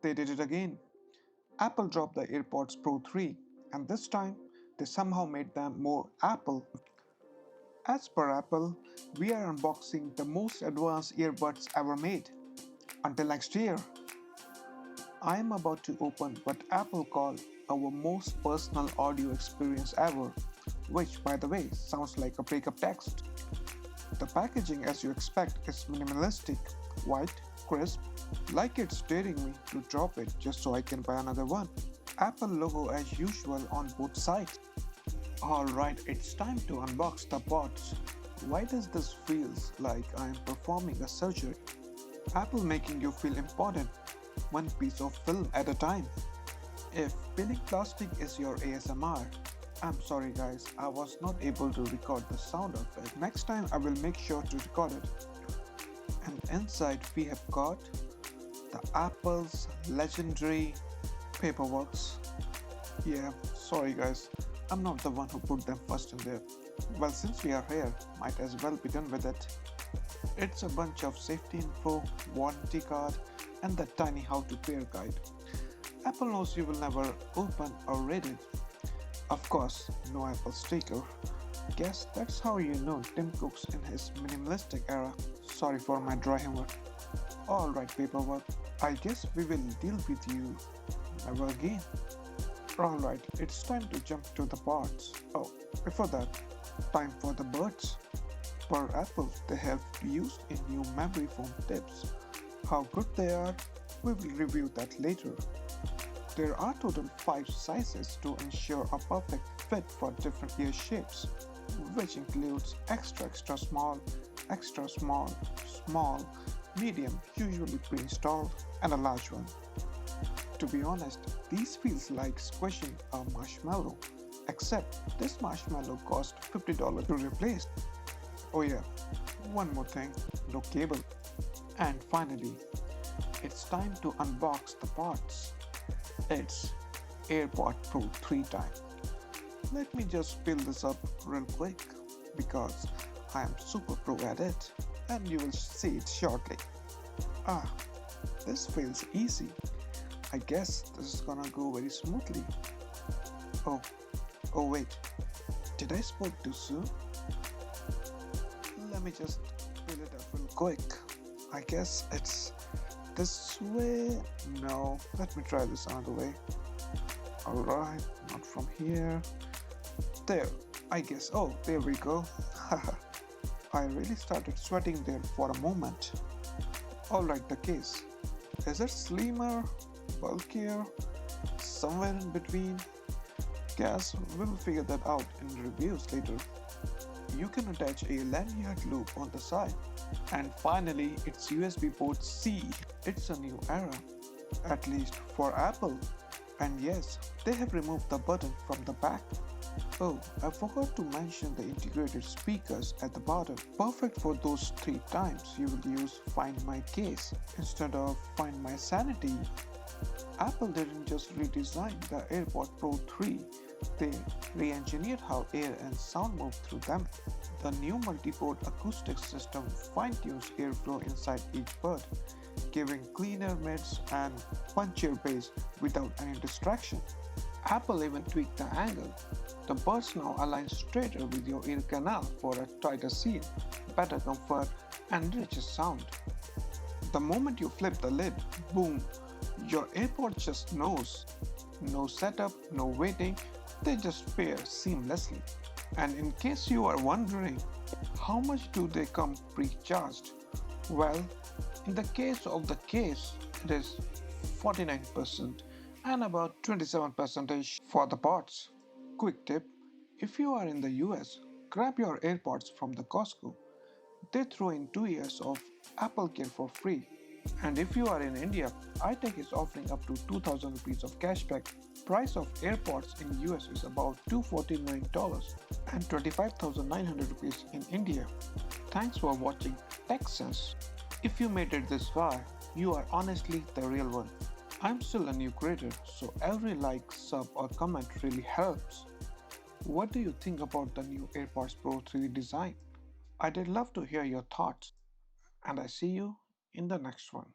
they did it again. Apple dropped the AirPods Pro 3, and this time they somehow made them more Apple. As per Apple, we are unboxing the most advanced earbuds ever made. Until next year, I am about to open what Apple call our most personal audio experience ever, which by the way sounds like a breakup text. The packaging, as you expect, is minimalistic, white, crisp, like it's daring me to drop it just so I can buy another one. Apple logo as usual on both sides. Alright, it's time to unbox the box. Why does this feels like I am performing a surgery? Apple making you feel important, one piece of film at a time. If peeling plastic is your ASMR, I'm sorry guys, I was not able to record the sound of it. Next time I will make sure to record it. And inside we have got the Apple's legendary paperworks. Yeah, sorry guys, I'm not the one who put them first in there. Well, since we are here, might as well be done with it. It's a bunch of safety info, warranty card, and the tiny how to pair guide. Apple knows you will never open or read it. Of course, no Apple sticker. Guess that's how you know Tim Cook's in his minimalistic era. Sorry for my dry humor. Alright paperwork, I guess we will deal with you never again. Alright, it's time to jump to the parts. Oh, before that, time for the birds. Per Apple, they have used in new memory foam tips. How good they are, we will review that later. There are total 5 sizes to ensure a perfect fit for different ear shapes, which includes extra small, small, medium, usually pre-installed, and a large one. To be honest, these feels like squishing a marshmallow, except this marshmallow cost $50 to replace. Oh yeah, one more thing, no cable. And finally, it's time to unbox the parts. It's AirPods Pro 3 time. Let me just fill this up real quick because I am super pro at it and you will see it shortly. Ah, this feels easy. I guess this is gonna go very smoothly. Oh wait, did I spoke too soon? Let me just fill it up real quick. I guess it's this way. No, let me try this another way. Alright, not from here. There, I guess. Oh, there we go. I really started sweating there for a moment. Alright, the case. Is it slimmer, bulkier, somewhere in between? Guess we will figure that out in reviews later. You can attach a lanyard loop on the side. And finally, it's USB port C. It's a new era, at least for Apple. And yes, they have removed the button from the back. Oh, I forgot to mention the integrated speakers at the bottom. Perfect for those 3 times you will use Find My Case instead of Find My Sanity. Apple didn't just redesign the AirPods Pro 3, they re-engineered how air and sound move through them. The new multi-port acoustic system fine-tunes airflow inside each bud, giving cleaner mids and punchier bass without any distraction. Apple even tweaked the angle. The buds now align straighter with your ear canal for a tighter seal, better comfort, and richer sound. The moment you flip the lid, boom, your AirPod just knows. No setup, no waiting, they just pair seamlessly. And in case you are wondering, how much do they come pre-charged? Well, in the case of the case, it is 49% and about 27% for the pods. Quick tip, if you are in the US, grab your AirPods from the Costco. They throw in 2 years of Apple Care for free. And if you are in India, iTech is offering up to 2000 rupees of cashback. Price of AirPods in US is about $249 and 25,900 rupees in India. Thanks for watching TechXSense. If you made it this far, you are honestly the real one. I'm still a new creator, so every like, sub or comment really helps. What do you think about the new AirPods Pro 3 design? I'd love to hear your thoughts. And I see you in the next one.